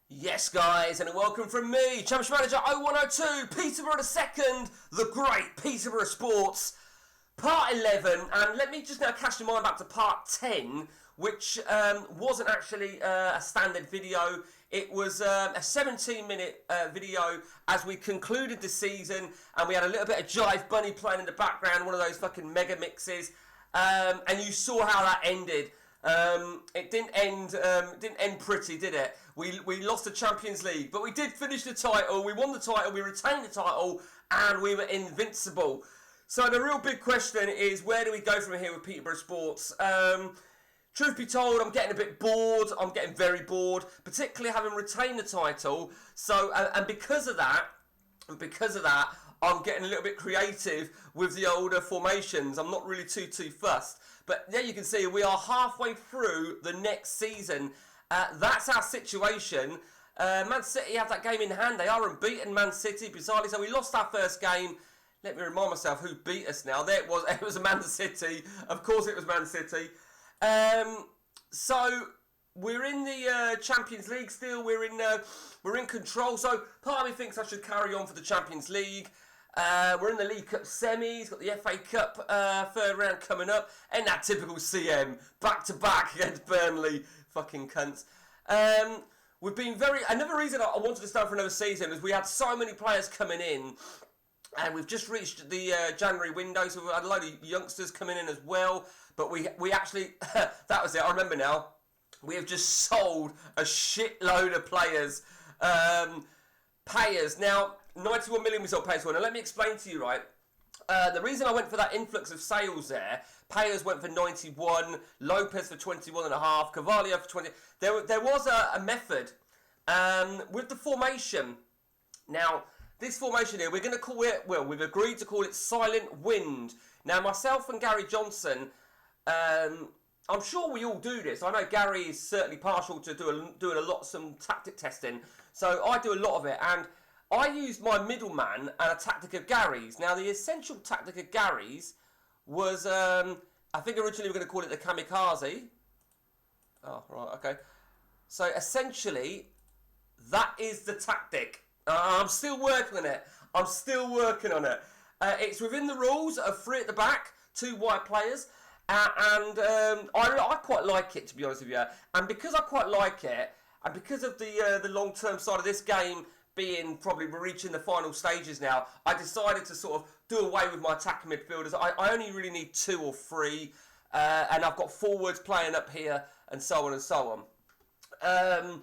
Yes, guys, and welcome from me, Championship Manager 0102, Peterborough II, the great Peterborough Sports, part 11, and let me just now cast your mind back to part 10, which wasn't actually a standard video. It was a 17-minute video as we concluded the season, and we had a little bit of Jive Bunny playing in the background, one of those fucking mega mixes, and you saw how that ended. It didn't end pretty, did it? We lost the Champions League, but we did finish the title. We won the title, we retained the title, and we were invincible. So the real big question is, where do we go from here with Peterborough Sports? Truth be told, I'm getting a bit bored. I'm getting very bored, particularly having retained the title. So, and because of that, I'm getting a little bit creative with the older formations. I'm not really too fussed. But there you can see we are halfway through the next season. That's our situation. Man City have that game in hand. They are unbeaten, Man City, bizarrely. So we lost our first game. Let me remind myself who beat us now. There it was. It was Man City. Of course it was Man City. So we're in the Champions League still. We're in control. So part of me thinks I should carry on for the Champions League. We're in the League Cup semis, got the FA Cup third round coming up, and that typical CM, back to back against Burnley, fucking cunts. We've been another reason I wanted to start for another season is we had so many players coming in, and we've just reached the January window, so we've had a load of youngsters coming in as well, but we actually, that was it, I remember now, we have just sold a shitload of players, payers. Now, 91 million we sold payers for. Now, let me explain to you, right? The reason I went for that influx of sales there, payers went for 91, Lopez for 21.5, Carvalho for 20. There was a method with the formation. Now, this formation here, we're going to call it, well, we've agreed to call it Silent Wind. Now, myself and Gary Johnson, I'm sure we all do this. I know Gary is certainly partial to doing some tactic testing. So I do a lot of it, and I used my middleman and a tactic of Gary's. Now, the essential tactic of Gary's was, I think originally we were going to call it the kamikaze. Oh, right, okay. So essentially, that is the tactic. I'm still working on it. It's within the rules of 3 at the back, 2 wide players. I quite like it, to be honest with you. And because I quite like it, and because of the long-term side of this game being probably reaching the final stages now, I decided to sort of do away with my attacking midfielders. I only really need 2 or 3, and I've got forwards playing up here, and so on and so on.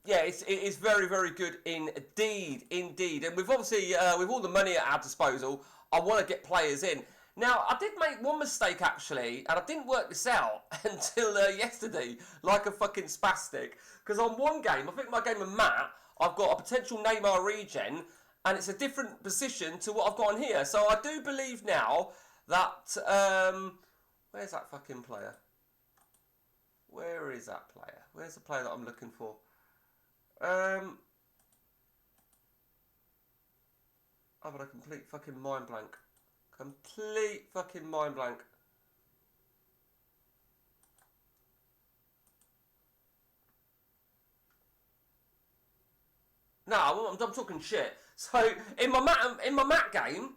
Yeah, it is very, very good indeed. And we've obviously, with all the money at our disposal, I want to get players in. Now, I did make one mistake, actually, and I didn't work this out until yesterday, like a fucking spastic. Because on one game, I think my game of Matt, I've got a potential Neymar regen, and it's a different position to what I've got on here. So I do believe now that, where's that fucking player? Where is that player? Where's the player that I'm looking for? I've had a complete fucking mind blank. Complete fucking mind blank. No, I'm talking shit. So in my mat game,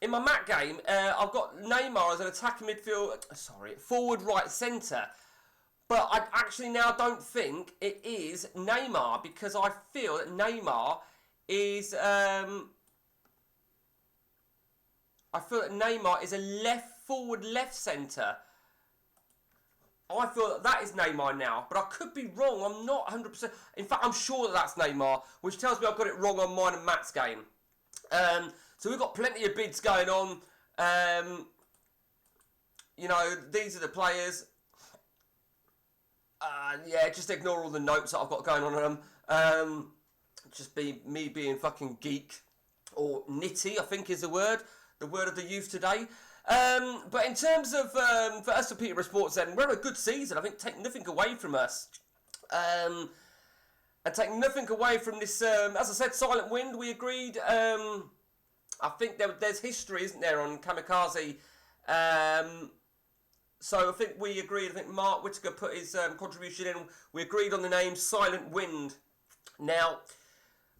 I've got Neymar as an attacking forward right centre. But I actually now don't think it is Neymar, because I feel that Neymar is a left forward, left centre. I feel that is Neymar now, but I could be wrong. I'm not 100%. In fact, I'm sure that that's Neymar, which tells me I've got it wrong on mine and Matt's game. So we've got plenty of bids going on. These are the players. Yeah, just ignore all the notes that I've got going on them. Just be me being fucking geek, or nitty, I think is the word of the youth today. But in terms of, for us at Peterborough Sports then, we're a good season. I think take nothing away from us. And take nothing away from this, as I said, Silent Wind, we agreed. I think there's history, isn't there, on Kamikaze. So I think we agreed. I think Mark Whittaker put his contribution in. We agreed on the name Silent Wind. Now,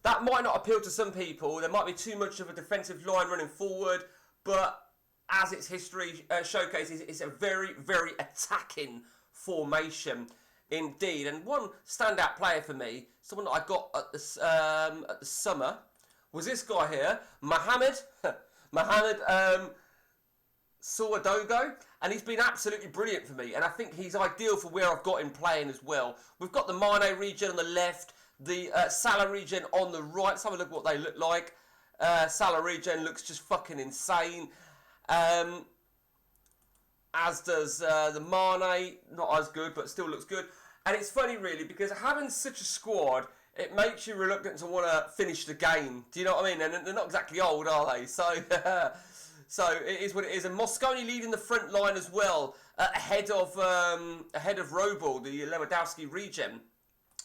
that might not appeal to some people. There might be too much of a defensive line running forward, but as its history showcases, it's a very, very attacking formation indeed. And one standout player for me, someone that I got at the summer, was this guy here, Mohamed Dogo, and he's been absolutely brilliant for me, and I think he's ideal for where I've got him playing as well. We've got the Mane region on the left, the Salah region on the right. Let's have a look at what they look like. Salah region looks just fucking insane. As does the Mane, not as good, but still looks good. And it's funny, really, because having such a squad, it makes you reluctant to want to finish the game. Do you know what I mean? And they're not exactly old, are they? So, so it is what it is. And Mosconi leading the front line as well, ahead of Robel, the Lewandowski region.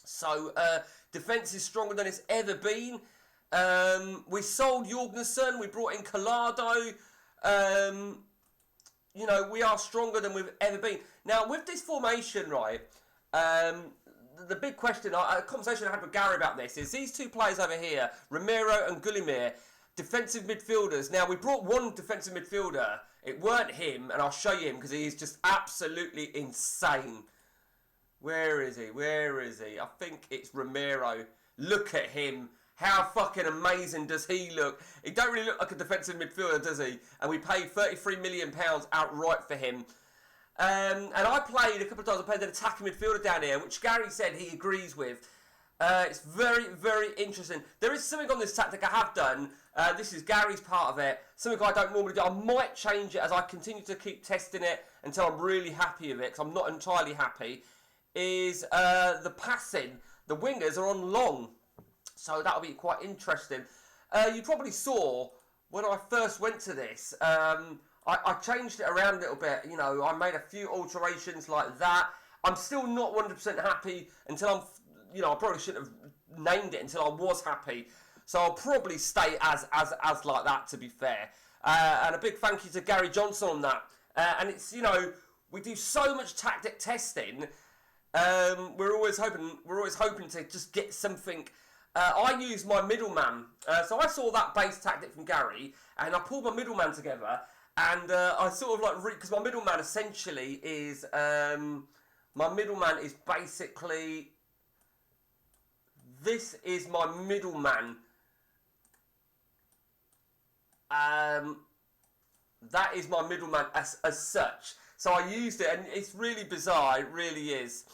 So defence is stronger than it's ever been. We sold Jorgensen. We brought in Collado. You know, we are stronger than we've ever been. Now, with this formation, right, the big question, a conversation I had with Gary about this, is these two players over here, Romero and Gullimir, defensive midfielders. Now, we brought one defensive midfielder. It weren't him, and I'll show you him because he's just absolutely insane. Where is he? Where is he? I think it's Romero. Look at him. How fucking amazing does he look? He don't really look like a defensive midfielder, does he? And we paid £33 million outright for him. And I played a couple of times. I played an attacking midfielder down here, which Gary said he agrees with. It's very, very interesting. There is something on this tactic I have done. This is Gary's part of it. Something I don't normally do. I might change it as I continue to keep testing it until I'm really happy with it, because I'm not entirely happy. Is the passing. The wingers are on long. So that'll be quite interesting. You probably saw when I first went to this, I changed it around a little bit. You know, I made a few alterations like that. I'm still not 100% happy until I'm, you know, I probably shouldn't have named it until I was happy. So I'll probably stay as like that, to be fair. And a big thank you to Gary Johnson on that. And it's, you know, we do so much tactic testing. We're always hoping to just get something. I use my middleman. So I saw that base tactic from Gary, and I pulled my middleman together, and I sort of like, because my middleman essentially is, basically, this is my middleman. That is my middleman as such. So I used it, and it's really bizarre. It really is.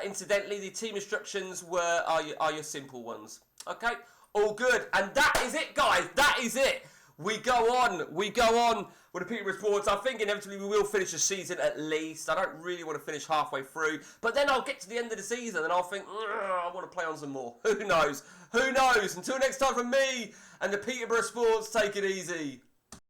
Incidentally, the team instructions are your simple ones. Okay, all good. And that is it, guys. That is it. We go on with the Peterborough Sports. I think inevitably we will finish the season at least. I don't really want to finish halfway through. But then I'll get to the end of the season and I'll think, I want to play on some more. Who knows? Who knows? Until next time from me and the Peterborough Sports, take it easy.